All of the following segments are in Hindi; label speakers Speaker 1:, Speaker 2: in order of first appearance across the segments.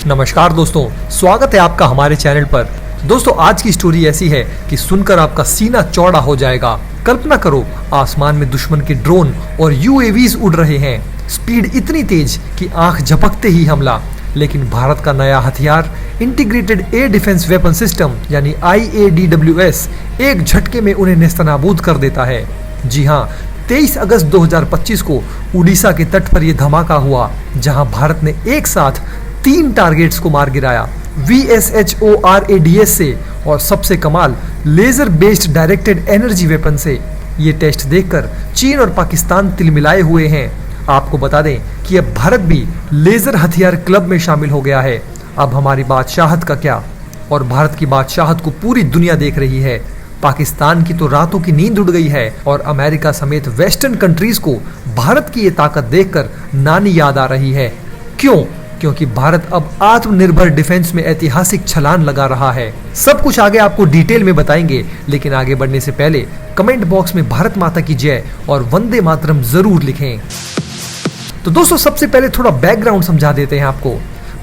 Speaker 1: नमस्कार दोस्तों, स्वागत है आपका हमारे चैनल पर। दोस्तों, आज की स्टोरी ऐसी है कि सुनकर आपका सीना चौड़ा हो जाएगा। कल्पना करो, आसमान में दुश्मन के ड्रोन और यूएवीज उड़ रहे हैं। स्पीड इतनी तेज कि आंख झपकते ही हमला। लेकिन भारत का नया हथियार integrated air defence weapon system यानी IADWS एक झटके में उन्हें नेस्तनाबूद कर देता है। जी हाँ, 23 अगस्त 2025 को उड़ीसा के तट पर यह धमाका हुआ, जहां भारत ने एक साथ 3 टारगेट्स को मार गिराया VSHORADS से, और सबसे कमाल laser based directed energy weapon से। ये टेस्ट देखकर चीन और पाकिस्तान तिलमिलाए हुए हैं। आपको बता दें कि अब भारत भी लेजर हथियार क्लब में शामिल हो गया है। अब हमारी बादशाहत का क्या, और भारत की बादशाहत को पूरी दुनिया देख रही है। पाकिस्तान की तो रातों की नींद उड़ गई है, और अमेरिका समेत वेस्टर्न कंट्रीज को भारत की ये ताकत देखकर नानी याद आ रही है। क्यों? क्योंकि भारत अब आत्मनिर्भर डिफेंस में ऐतिहासिक छलांग लगा रहा है। सब कुछ आगे आपको डिटेल में बताएंगे, लेकिन आगे बढ़ने से पहले कमेंट बॉक्स में भारत माता की जय और वंदे मातरम जरूर लिखें। तो दोस्तों, सबसे पहले थोड़ा बैकग्राउंड समझा देते हैं आपको।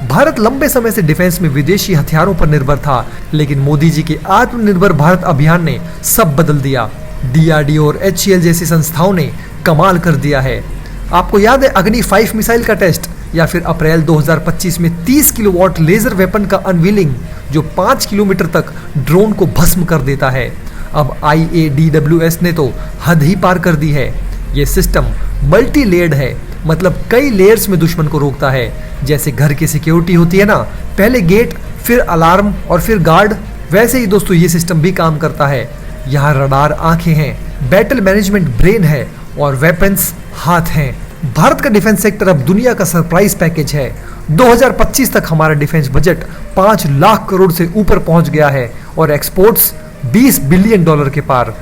Speaker 1: भारत लंबे समय से डिफेंस में विदेशी हथियारों पर निर्भर था, लेकिन मोदी जी के आत्मनिर्भर भारत अभियान ने सब बदल दिया। DRDO और HAL जैसी संस्थाओं ने कमाल कर दिया है। आपको याद है अग्नि 5 मिसाइल का टेस्ट, या फिर अप्रैल 2025 में 30 किलोवाट लेजर वेपन का अनवीलिंग, जो 5 किलोमीटर तक ड्रोन को भस्म कर देता है। अब IADWS ने तो हद ही पार कर दी है। ये सिस्टम मल्टी लेयर्ड है, मतलब कई लेयर्स में दुश्मन को रोकता है। जैसे घर की सिक्योरिटी होती है ना, पहले गेट, फिर अलार्म और फिर गार्ड, वैसे ही दोस्तों ये सिस्टम भी काम करता है। यहाँ रडार आंखें हैं, बैटल मैनेजमेंट ब्रेन है, और वेपन्स हाथ हैं। भारत का डिफेंस सेक्टर अब दुनिया का सरप्राइज पैकेज है। 2025 तक हमारा डिफेंस बजट 5 लाख करोड़ से ऊपर पहुंच गया है, और एक्सपोर्ट्स $20 बिलियन के पार।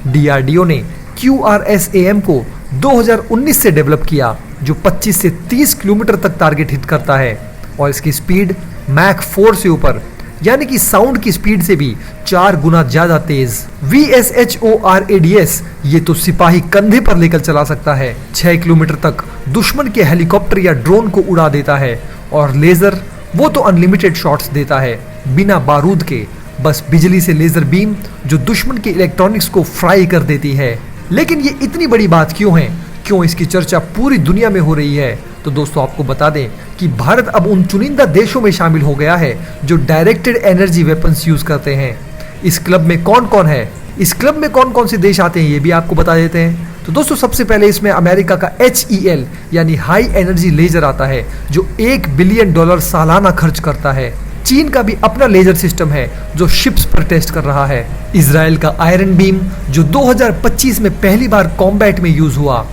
Speaker 1: DRDO ने QRSAM को 2019 से डेवलप किया, जो 25 से 30 किलोमीटर तक टारगेट हिट करता है, और इसकी स्पीड मैक 4 से ऊपर, यानी कि साउंड की स्पीड से भी 4 गुना ज्यादा तेज। VSHORADS ये तो सिपाही कंधे पर लेकर चला सकता है। 6 किलोमीटर तक दुश्मन के हेलीकॉप्टर या ड्रोन को उड़ा देता है। और लेजर, वो तो अनलिमिटेड शॉट्स देता है, बिना बारूद के, बस बिजली से लेजर बीम, जो दुश्मन के इलेक्ट्रॉनिक्स को फ्राई कर देती है। लेकिन ये इतनी बड़ी बात क्यों है? क्यों इसकी चर्चा पूरी दुनिया में हो रही है? तो दोस्तों, आपको बता दें कि भारत अब उन चुनिंदा देशों में शामिल हो गया है जो डायरेक्टेड एनर्जी वेपन्स यूज करते हैं। इस क्लब में कौन कौन है, इस क्लब में कौन कौन से देश आते हैं, ये भी आपको बता देते हैं। तो दोस्तों, सबसे पहले इसमें अमेरिका का HEL यानी हाई एनर्जी लेजर आता है, जो $1 बिलियन सालाना खर्च करता है। चीन का भी अपना लेजर सिस्टम है, जो शिप्स पर टेस्ट कर रहा है। इजराइल का आयरन बीम, जो 2025 में पहली बार कॉम्बैट में यूज हुआ।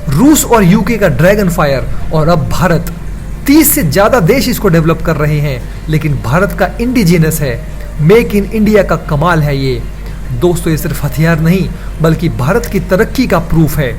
Speaker 1: रूस और UK का ड्रैगन फायर, और अब भारत। 30 से ज्यादा देश इसको डेवलप कर रहे हैं, लेकिन भारत का इंडिजिनस है। मेक इन इंडिया का कमाल है ये। दोस्तों, ये सिर्फ हथियार नहीं, बल्कि भारत की तरक्की का प्रूफ है।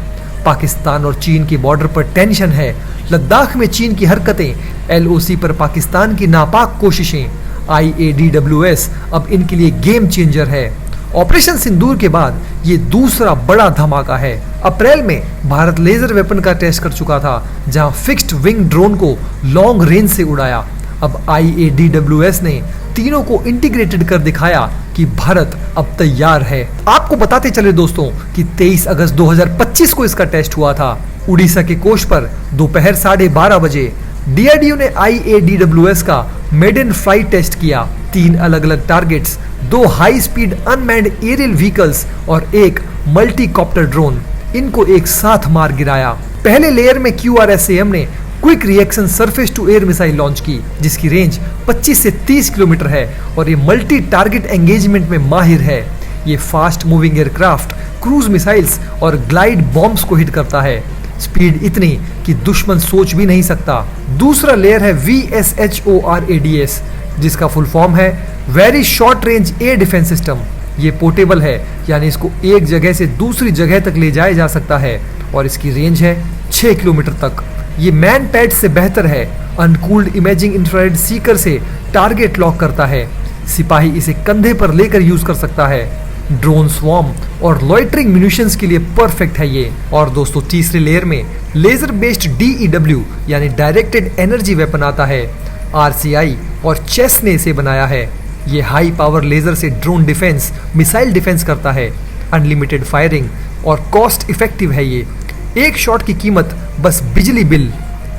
Speaker 1: पाकिस्तान और चीन की बॉर्डर पर टेंशन है। लद्दाख में चीन की हरकतें, LOC पर पाकिस्तान की नापाक कोशिशें। IADWS अब इनके लिए गेम चेंजर है। ऑपरेशन सिंदूर के बाद ये दूसरा बड़ा धमाका है। अप्रैल में भारत लेजर वेपन का टेस्ट कर चुका था, जहां फिक्स्ड विंग ड्रोन को लॉन्ग रेंज से उड़ाया। अब IADWS ने तीनों को इंटीग्रेटेड कर दिखाया कि भारत अब तैयार है। आपको बताते चले दोस्तों कि 23 अगस्त 2025 को इसका टेस्ट हुआ था, उड़ीसा के कोस्ट पर दोपहर 12:30 बजे। DRDO ने IADWS का मेडन फ्लाइट टेस्ट किया। 3 अलग अलग targets, 2 high speed unmanned aerial vehicles और 1 मल्टी कॉप्टर ड्रोन, इनको एक साथ मार गिराया। पहले लेयर में QRSAM ने quick reaction surface to air missile launch की, जिसकी रेंज 25 से 30 किलोमीटर है, और ये मल्टी टारगेट एंगेजमेंट में माहिर है। ये fast moving aircraft, cruise missiles और ग्लाइड बॉम्ब्स को हिट करता है। स्पीड इतनी कि दुश्मन सोच भी नहीं सकता। दूसरा लेयर है VSHORADS, जिसका फुल फॉर्म है very short range air defence system. ये पोर्टेबल है, यानी इसको एक जगह से दूसरी जगह तक ले जाया जा सकता है, और इसकी रेंज है 6 किलोमीटर तक। ये मैन पैड से बेहतर है। अनकूल्ड इमेजिंग इंफ्रारेड सीकर से टारगेट लॉक करता है। सिपाही इसे कंधे पर लेकर यूज कर सकता है। ड्रोन स्वॉर्म और लॉइटरिंग म्यूनिशंस के लिए परफेक्ट है ये। और दोस्तों, तीसरे लेयर में लेजर बेस्ड DEW यानी डायरेक्टेड एनर्जी वेपन आता है। RCI और चेस ने इसे बनाया है। ये हाई पावर लेजर से ड्रोन डिफेंस, मिसाइल डिफेंस करता है। अनलिमिटेड फायरिंग और कॉस्ट इफेक्टिव है ये। एक शॉट की कीमत बस बिजली बिल।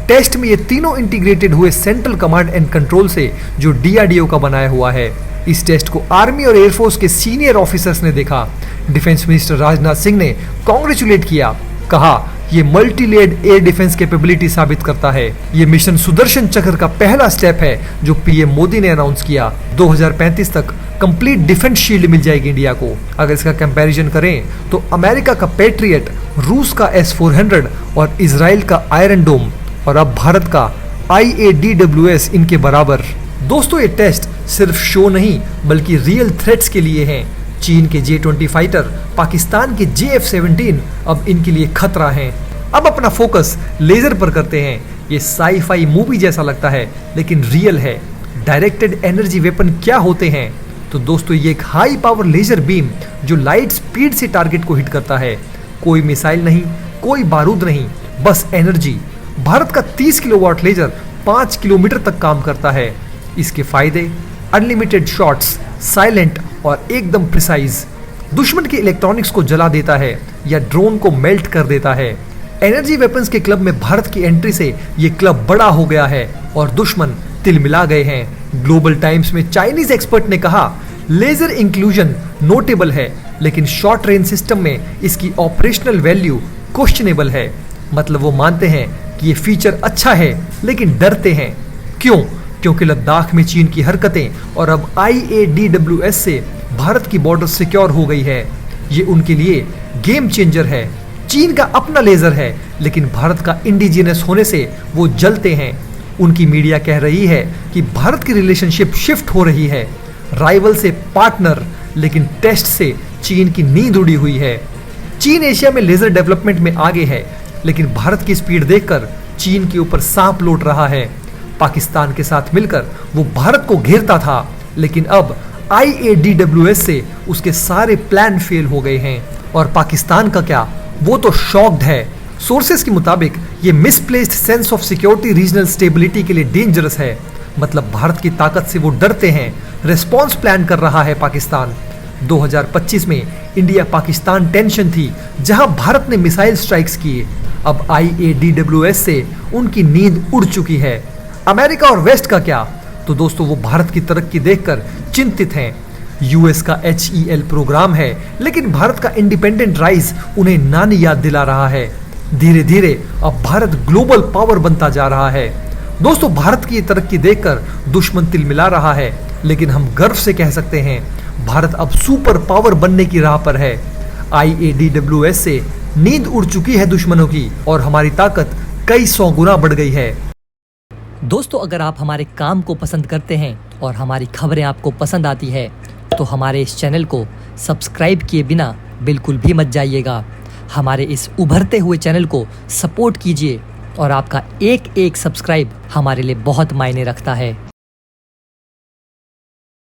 Speaker 1: टेस्ट में ये तीनों इंटीग्रेटेड हुए सेंट्रल कमांड एंड कंट्रोल से, जो DRDO का बनाया हुआ है। इस टेस्ट को आर्मी और एयरफोर्स के सीनियर ऑफिसर्स ने देखा। डिफेंस मिनिस्टर राजनाथ सिंह ने कांग्रेचुलेट किया, कहा ये multi layered air defence capability साबित करता है। ये मिशन सुदर्शन चक्र का पहला स्टेप है जो PM मोदी ने अनाउंस किया। 2035 तक कंप्लीट डिफेंस शील्ड मिल जाएगी इंडिया को। अगर इसका कंपैरिजन करें तो अमेरिका का पैट्रियट, रूस का S-400 और इजराइल का आयरन डोम और अब भारत का IADWS इनके बराबर। दोस्तों, ये टेस्ट सिर्फ शो नहीं बल्कि रियल थ्रेट्स के लिए हैं। चीन के J-20 फाइटर, पाकिस्तान के JF-17 अब इनके लिए खतरा हैं। अब अपना फोकस लेजर पर करते हैं। ये साई-फाई मूवी जैसा लगता है लेकिन रियल है। डायरेक्टेड एनर्जी वेपन क्या होते हैं? तो दोस्तों, ये एक हाई पावर लेजर बीम जो लाइट स्पीड से टारगेट को हिट करता है। कोई मिसाइल नहीं, कोई बारूद नहीं, बस एनर्जी। भारत का 30 किलोवाट लेजर 5 किलोमीटर तक काम करता है। इसके फायदे: अनलिमिटेड शॉट्स, साइलेंट और एकदम प्रिसाइज। दुश्मन के इलेक्ट्रॉनिक्स को जला देता है या ड्रोन को मेल्ट कर देता है। एनर्जी वेपन्स के क्लब में भारत की एंट्री से ये क्लब बड़ा हो गया है और दुश्मन तिलमिला गए हैं। ग्लोबल टाइम्स में चाइनीज एक्सपर्ट ने कहा, लेजर इंक्लूजन नोटेबल है लेकिन शॉर्ट रेंज सिस्टम में इसकी ऑपरेशनल वैल्यू क्वेश्चनेबल है। मतलब वो मानते हैं कि ये फीचर अच्छा है लेकिन डरते हैं। क्यों? क्योंकि लद्दाख में चीन की हरकतें और अब IADWS से भारत की बॉर्डर सिक्योर हो गई है। ये उनके लिए गेम चेंजर है। चीन का अपना लेजर है लेकिन भारत का इंडिजिनस होने से वो जलते हैं। उनकी मीडिया कह रही है कि भारत की रिलेशनशिप शिफ्ट हो रही है, राइवल से पार्टनर, लेकिन टेस्ट से चीन की नींद उड़ी हुई है। चीन एशिया में लेजर डेवलपमेंट में आगे है लेकिन भारत की स्पीड देखकर चीन के ऊपर सांप लौट रहा है। पाकिस्तान के साथ मिलकर वो भारत को घेरता था लेकिन अब IADWS से उसके सारे प्लान फेल हो गए हैं। और पाकिस्तान का क्या, वो तो शॉक्ड है। सोर्सेस के मुताबिक ये misplaced sense of security regional stability के लिए डेंजरस है। मतलब भारत की ताकत से वो डरते हैं। रिस्पॉन्स प्लान कर रहा है पाकिस्तान। 2025 में इंडिया पाकिस्तान टेंशन थी जहां भारत ने मिसाइल स्ट्राइक्स किए। अब IADWS से उनकी नींद उड़ चुकी है। अमेरिका और वेस्ट का क्या? तो दोस्तों, वो भारत की तरक्की देखकर चिंतित हैं। US का HEL प्रोग्राम है लेकिन भारत का इंडिपेंडेंट राइज उन्हें नानी याद दिला रहा है। धीरे धीरे अब भारत ग्लोबल पावर बनता जा रहा है। दोस्तों, भारत की ये तरक्की देखकर दुश्मन तिलमिला रहा है लेकिन हम गर्व से कह सकते हैं भारत अब सुपर पावर बनने की राह पर है। IADWS से नींद उड़ चुकी है दुश्मनों की और हमारी ताकत कई 100 गुना बढ़ गई है।
Speaker 2: दोस्तों, अगर आप हमारे काम को पसंद करते हैं और हमारी खबरें आपको पसंद आती है तो हमारे इस चैनल को सब्सक्राइब किए बिना बिल्कुल भी मत जाइएगा। हमारे इस उभरते हुए चैनल को सपोर्ट कीजिए और आपका एक एक सब्सक्राइब हमारे लिए बहुत मायने रखता है।